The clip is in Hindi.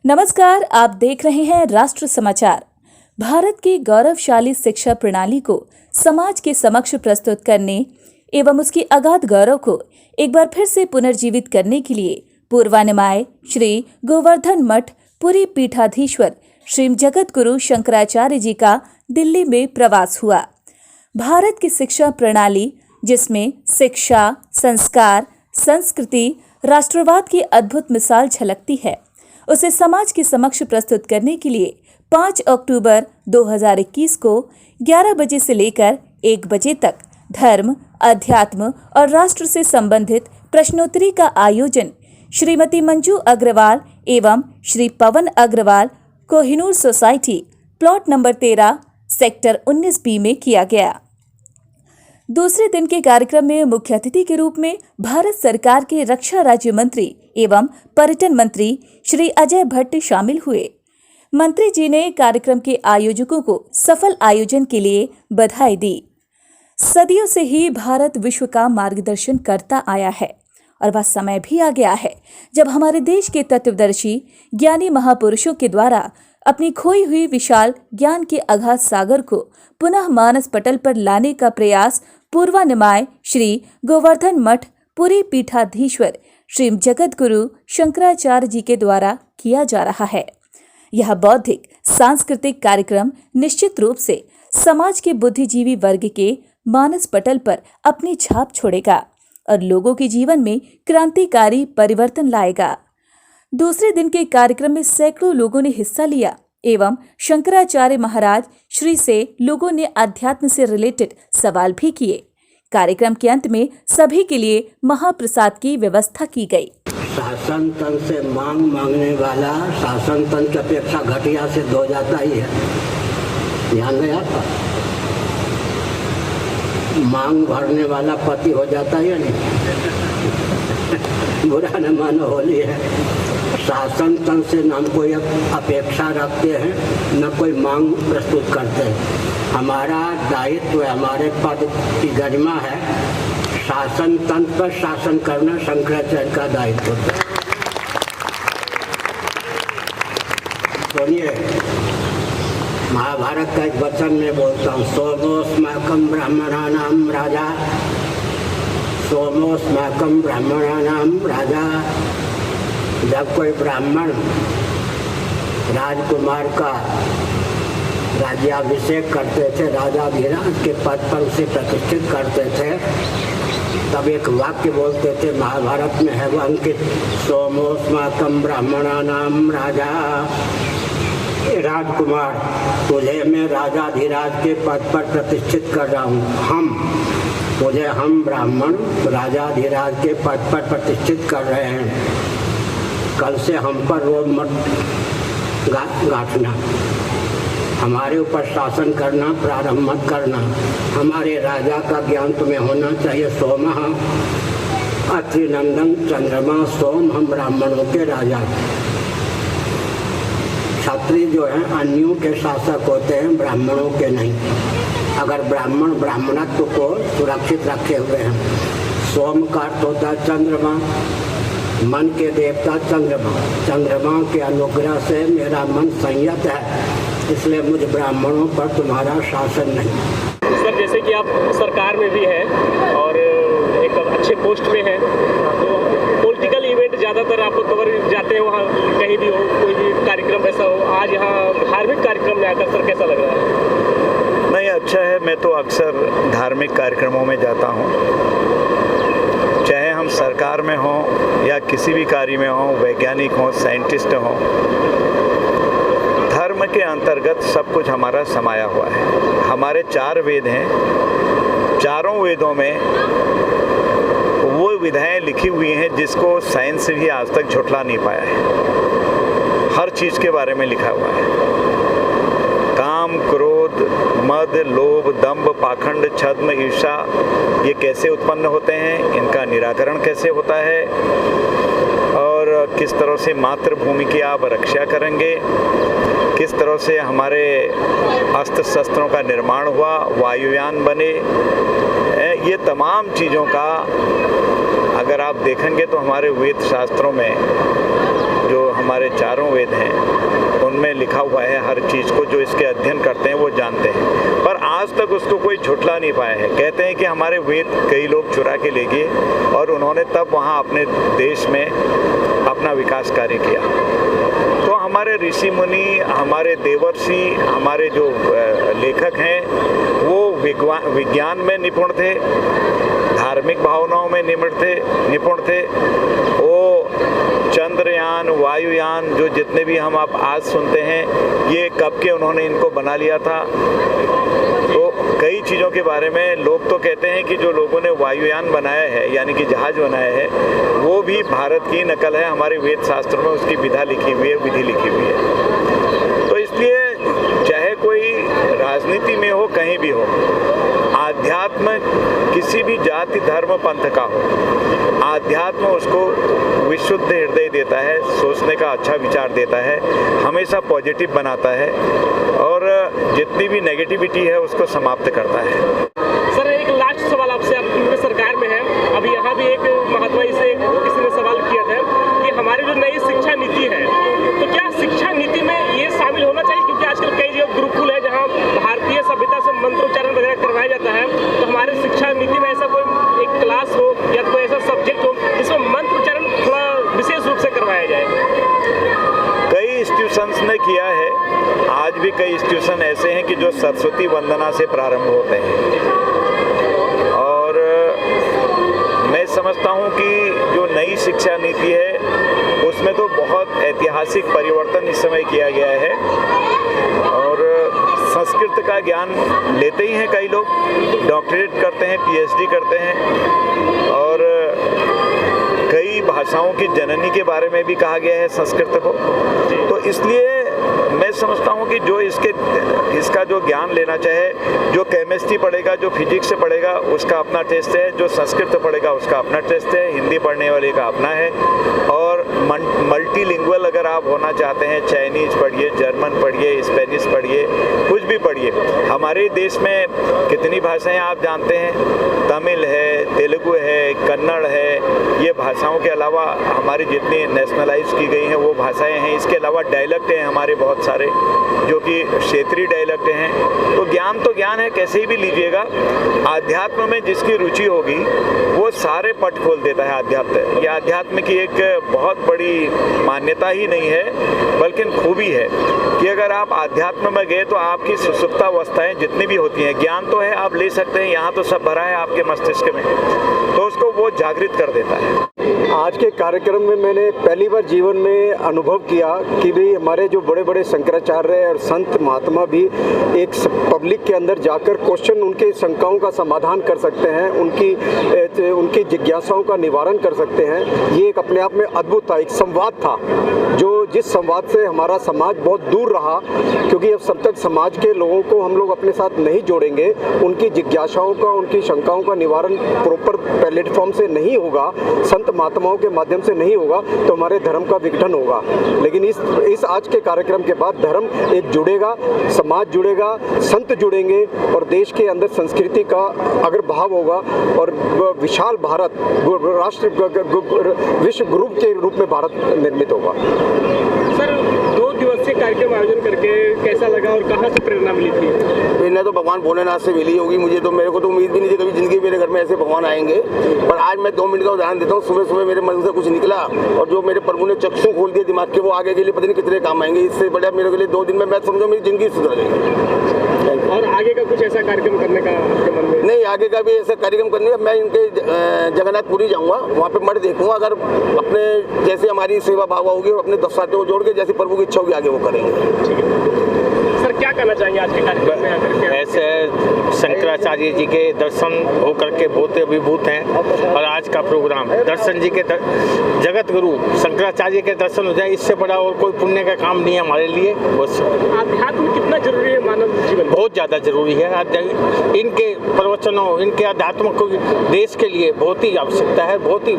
नमस्कार, आप देख रहे हैं राष्ट्र समाचार। भारत की गौरवशाली शिक्षा प्रणाली को समाज के समक्ष प्रस्तुत करने एवं उसकी अगाध गौरव को एक बार फिर से पुनर्जीवित करने के लिए पूर्वानुमाय श्री गोवर्धन मठ पुरी पीठाधीश्वर श्री जगतगुरु शंकराचार्य जी का दिल्ली में प्रवास हुआ। भारत की शिक्षा प्रणाली, जिसमें शिक्षा, संस्कार, संस्कृति, राष्ट्रवाद की अद्भुत मिसाल झलकती है, उसे समाज के समक्ष प्रस्तुत करने के लिए 5 अक्टूबर 2021 को 11 बजे से लेकर 1 बजे तक धर्म, अध्यात्म और राष्ट्र से संबंधित प्रश्नोत्तरी का आयोजन श्रीमती मंजू अग्रवाल एवं Shri Pawan Agarwal, Kohinoor society, plot number 13, sector 19B में किया गया। दूसरे दिन के कार्यक्रम में मुख्य अतिथि के रूप में भारत सरकार के रक्षा राज्य मंत्री एवं पर्यटन मंत्री श्री अजय भट्ट शामिल हुए। मंत्री जी ने कार्यक्रम के आयोजकों को सफल आयोजन के लिए बधाई दी। सदियों से ही भारत विश्व का मार्गदर्शन करता आया है और वह समय भी आ गया है जब हमारे देश के तत्वदर्शी ज्ञानी महापुरुषों के द्वारा अपनी खोई हुई विशाल ज्ञान के अगाध सागर को पुनः मानस पटल पर लाने का प्रयास पूर्वानुमाय श्री गोवर्धन मठ पुरी पीठाधीश्वर श्री जगतगुरु शंकराचार्य जी के द्वारा किया जा रहा है। यह बौद्धिक सांस्कृतिक कार्यक्रम निश्चित रूप से समाज के बुद्धिजीवी वर्ग के मानस पटल पर अपनी छाप छोड़ेगा और लोगों के जीवन में क्रांतिकारी परिवर्तन लाएगा। दूसरे दिन के कार्यक्रम में सैकड़ों लोगों ने हिस्सा लिया एवं शंकराचार्य महाराज श्री से लोगों ने अध्यात्म से रिलेटेड सवाल भी किए। कार्यक्रम के अंत में सभी के लिए महाप्रसाद की व्यवस्था की गई। शासन तंत्र से मांग मांगने वाला शासन तंत्र की अपेक्षा घटिया सिद्ध हो जाता ही है। ध्यान नहीं आता, मांग भरने वाला पति हो जाता ही नहीं। बुरा न मानो, होली है। शासन तंत्र से न कोई अपेक्षा रखते हैं, न कोई मांग प्रस्तुत करते हैं। हमारा दायित्व, हमारे पद की गरिमा है शासन तंत्र पर शासन करना। शंकराचार्य का दायित्व है। सुनिए, महाभारत का एक वचन में बोलता हूँ, सोमोस्माकं ब्राह्मणानां राजा, सोमोस्माकं ब्राह्मणानां राजा। जब कोई ब्राह्मण राजकुमार का राज्याभिषेक करते थे, राजाधिराज के पद पर उसे प्रतिष्ठित करते थे, तब एक वाक्य बोलते थे, महाभारत में है वो अंकित, सोमोस्माकं ब्राह्मणानां राजा। राजकुमार, तुझे मैं राजाधिराज के पद पर प्रतिष्ठित कर रहा हूँ। हम ब्राह्मण राजाधिराज के पद पर प्रतिष्ठित कर रहे हैं। कल से हम पर रोब मत गांठना, हमारे ऊपर शासन करना प्रारंभ मत करना। हमारे राजा का ज्ञान तुम्हें होना चाहिए। सोमः अत्रिनंदन चंद्रमा सोम, हम ब्राह्मणों के राजा। क्षत्रिय जो हैं अन्यों के शासक होते हैं, ब्राह्मणों के नहीं। अगर ब्राह्मण ब्राह्मणत्व को सुरक्षित रखे हुए हैं। सोम का अर्थ होता है चंद्रमा, मन के देवता चंद्रमा। चंद्रमा के अनुग्रह से मेरा मन संयत है, इसलिए मुझ ब्राह्मणों पर तुम्हारा शासन नहीं। सर, जैसे कि आप सरकार में भी हैं और एक अच्छे पोस्ट में हैं, तो पॉलिटिकल इवेंट ज़्यादातर आप लोग कवर जाते हैं, वहाँ कहीं भी हो, कोई भी कार्यक्रम ऐसा हो। आज यहाँ धार्मिक कार्यक्रम में आकर सर कैसा लग रहा है? नहीं, अच्छा है। मैं तो अक्सर धार्मिक कार्यक्रमों में जाता हूँ, चाहे हम सरकार में हों या किसी भी कार्य में हों, वैज्ञानिक हों, साइंटिस्ट हों। धर्म के अंतर्गत सब कुछ हमारा समाया हुआ है। हमारे 4 वेद हैं, चारों वेदों में वो विधाएं लिखी हुई हैं जिसको साइंस भी आज तक झुठला नहीं पाया है। हर चीज़ के बारे में लिखा हुआ है। काम, क्रोध, मद, लोभ, दंभ, पाखंड, छद्म, ईर्ष्या ये कैसे उत्पन्न होते हैं, इनका निराकरण कैसे होता है और किस तरह से मातृभूमि की आप रक्षा करेंगे, किस तरह से हमारे अस्त्र शस्त्रों का निर्माण हुआ, वायुयान बने, ये तमाम चीज़ों का अगर आप देखेंगे तो हमारे वेद शास्त्रों में जो हमारे चारों वेद हैं देखा हुआ है, हर चीज़ को जो इसके अध्ययन करते हैं वो जानते हैं, पर आज तक उसको कोई झुठला नहीं पाया है। कहते हैं कि हमारे वेद कई लोग चुरा के ले गए और उन्होंने तब वहाँ अपने देश में अपना विकास कार्य किया। तो हमारे ऋषि मुनि, हमारे देवर्षि, हमारे जो लेखक हैं वो विज्ञान में निपुण थे, धार्मिक भावनाओं में निपुण थे। वो चंद्रयान, वायुयान जो जितने भी हम आप आज सुनते हैं, ये कब के उन्होंने इनको बना लिया था। तो कई चीज़ों के बारे में लोग तो कहते हैं कि जो लोगों ने वायुयान बनाया है यानी कि जहाज बनाया है वो भी भारत की नकल है। हमारे वेद शास्त्र में उसकी विधा लिखी हुई है, विधि लिखी हुई है। तो इसलिए चाहे कोई राजनीति में हो, कहीं भी हो, आध्यात्म किसी भी जाति धर्म पंथ का हो, आध्यात्म उसको विशुद्ध हृदय देता है, सोचने का अच्छा विचार देता है, हमेशा पॉजिटिव बनाता है और जितनी भी नेगेटिविटी है उसको समाप्त करता है। सर एक लास्ट सवाल आपसे, आप सरकार में हैं, अभी यहाँ भी एक महात्मा से किसी ने सवाल किया था कि हमारी जो नई शिक्षा नीति है, तो क्या शिक्षा नीति में ये शामिल होना चाहिए? क्योंकि आजकल कई जगह गुरुकुल है जहाँ भारतीय सभ्यता से मंत्रोच्चारण वगैरह करवाया जाता है, तो हमारे शिक्षा नीति में ऐसा कोई एक क्लास हो या कोई ऐसा सब्जेक्ट हो जिसमें मंत्रोच्चारण थोड़ा विशेष रूप से करवाया जाए? कई इंस्टीट्यूशंस ने किया है, आज भी कई इंस्टीट्यूशन ऐसे हैं कि जो सरस्वती वंदना से प्रारंभ होते हैं। और मैं समझता हूँ कि जो नई शिक्षा नीति है उसमें तो बहुत ऐतिहासिक परिवर्तन इस समय किया गया है और संस्कृत का ज्ञान लेते ही हैं कई लोग, डॉक्टरेट करते हैं, पीएचडी करते हैं और कई भाषाओं की जननी के बारे में भी कहा गया है संस्कृत को। तो इसलिए मैं समझता हूँ कि जो इसका जो ज्ञान लेना चाहे, जो केमिस्ट्री पढ़ेगा, जो फिजिक्स से पढ़ेगा उसका अपना टेस्ट है, जो संस्कृत पढ़ेगा उसका अपना टेस्ट है, हिंदी पढ़ने वाले का अपना है। और मल्टीलिंगुअल अगर आप होना चाहते हैं, चाइनीज पढ़िए, जर्मन पढ़िए, स्पेनिश पढ़िए, कुछ भी पढ़िए। हमारे देश में कितनी भाषाएं आप जानते हैं? तमिल है, तेलुगु है, कन्नड़ है। ये भाषाओं के अलावा हमारी जितनी नेशनलाइज की गई हैं वो भाषाएं हैं। इसके अलावा डायलेक्ट हैं हमारे बहुत सारे जो कि क्षेत्रीय डायलेक्ट हैं। तो ज्ञान है, कैसे भी लीजिएगा। आध्यात्म में जिसकी रुचि होगी वो सारे पट खोल देता है आध्यात्म। यह आध्यात्म की एक बहुत बड़ी मान्यता ही नहीं है बल्कि खूबी है कि अगर आप आध्यात्म में गए तो आपकी सुसुप्त अवस्थाएं जितनी भी होती हैं, ज्ञान तो है, आप ले सकते हैं, यहाँ तो सब भरा है आपके मस्तिष्क में, तो उसको वो जागृत कर देता है। आज के कार्यक्रम में मैंने पहली बार जीवन में अनुभव किया कि भाई हमारे जो बड़े बड़े शंकराचार्य और संत महात्मा भी एक पब्लिक के अंदर जाकर क्वेश्चन, उनके शंकाओं का समाधान कर सकते हैं, उनकी जिज्ञासाओं का निवारण कर सकते हैं। ये एक अपने आप में अद्भुत था, एक संवाद था जिस संवाद से हमारा समाज बहुत दूर रहा, क्योंकि अब सब तक समाज के लोगों को हम लोग अपने साथ नहीं जोड़ेंगे, उनकी जिज्ञासाओं का, उनकी शंकाओं का निवारण प्रॉपर प्लेटफॉर्म से नहीं होगा, संत महात्माओं के माध्यम से नहीं होगा, तो हमारे धर्म का विघटन होगा। लेकिन इस आज के कार्यक्रम के बाद धर्म एक जुड़ेगा, समाज जुड़ेगा, संत जुड़ेंगे और देश के अंदर संस्कृति का अगर भाव होगा और विशाल भारत राष्ट्र विश्व गुरु के रूप में भारत निर्मित होगा। सर 2 दिवसीय कार्यक्रम आयोजन करके कैसा लगा और कहाँ से प्रेरणा मिली थी? प्रेरणा तो भगवान भोलेनाथ से मिली होगी मुझे, तो मेरे को तो उम्मीद भी नहीं थी कभी जिंदगी मेरे घर में ऐसे भगवान आएंगे। पर आज मैं 2 मिनट का उदाहरण देता हूँ। सुबह मेरे मन से कुछ निकला और जो मेरे प्रभु ने चक्षु खोल दिए दिमाग के, वो आगे के लिए पता नहीं कितने काम आएंगे। इससे बढ़िया मेरे के लिए 2 दिन में मैं समझो मेरी जिंदगी सुधर गई। और आगे का कुछ ऐसा कार्यक्रम करने का आपके मन में? नहीं, आगे का भी ऐसा कार्यक्रम करने का मैं इनके जगन्नाथपुरी जाऊँगा, वहाँ पे मठ देखूंगा। अगर अपने जैसे हमारी सेवा भाव होगी और अपने 10 साथियों को जोड़ के जैसी प्रभु की इच्छा होगी आगे वो करेंगे। सर क्या कहना चाहेंगे आज के कार्यक्रम में आकर के? ऐसे शंकराचार्य जी के दर्शन होकर के बहुत अभिभूत हैं और आज का प्रोग्राम दर्शन जी के जगत गुरु शंकराचार्य के दर्शन हो जाए, इससे बड़ा और कोई पुण्य का काम नहीं है हमारे लिए। बस आध्यात्म कितना जरूरी है मानव जीवन? बहुत ज़्यादा जरूरी है। इनके प्रवचनों, इनके अध्यात्म को देश के लिए बहुत ही आवश्यकता है, बहुत ही